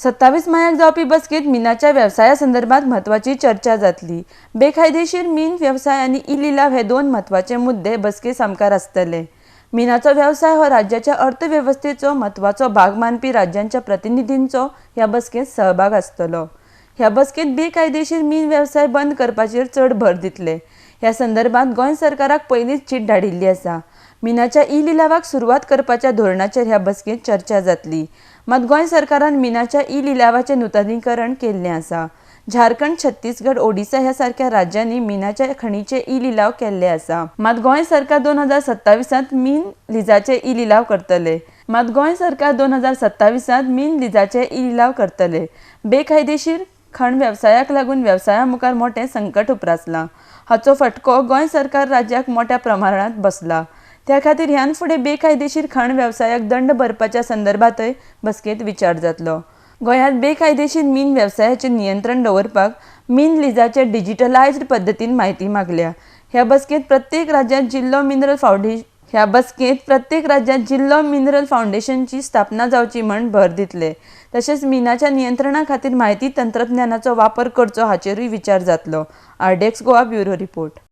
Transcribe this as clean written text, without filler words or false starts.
27 मायाक जावपी बसकेत मिनाच्या व्यवसायासंदर्भात महत्वाची चर्चा जातली। बेकायदेशीर मीन व्यवसाय आणि ई लिलाव हे दोन महत्वाचे मुद्दे बसके सामकार आसतले। मिनाचो व्यवसाय हो राज्याच्या अर्थव्यवस्थेचो महत्वाचो भाग मानपी राज्यांच्या प्रतिनिधींचो ह्या बसकेत सहभाग आसतलो। ह्या बसकेत बेकायदेशीर मीन व्यवसाय बंद करपाचेर चढ भर दितले। ह्या संदर्भात गोंय सरकाराक पयलींच चीट धाडिल्ली आसा। मिनाच्या ई लिलावाक सुरवात करपाच्या धोरणाचेर ह्या बसकेत चर्चा जातली। मात गोंय सरकारान मिनाच्या ई लिलावाचे नूतनीकरण केल्लें आसा। झारखंड, छत्तीसगड, ओडिशा ह्या सारख्या राज्यांनी मिनाच्या खणीचे ई लिलाव केल्ले आसा। मात गोंय सरकार 2027 मीन लिजाचे ई लिलाव करतले। बेकायदेशीर खण व्यवसायाक लागून व्यवसाया मुखार मोठे संकट उप्रासला। हाचो फटको गोंय सरकार राज्याक मोठ्या प्रमाणात बसला। त्या खातीर ह्यान फुडें बेकायदेशीर खण व्यवसायाक दंड भरपाच्या संदर्भातय बसकेत विचार जातलो। गोंयांत बेकायदेशीर मीन व्यवसायाचेर नियंत्रण दवरपाक मीन लिजाचे डिजिटलायज्ड पद्दतीन म्हायती मागल्या। ह्या बसकेत प्रत्येक राज्यांत जिल्लो मिनरल फाउंडेशनची स्थापना जावची म्हण भर दितले। तशेंच मिनाच्या नियंत्रणा खातीर म्हायती तंत्रज्ञानाचो वापर करचो हाचेरूय विचार जातलो। आरडेक्स गोवा ब्युरो रिपोर्ट।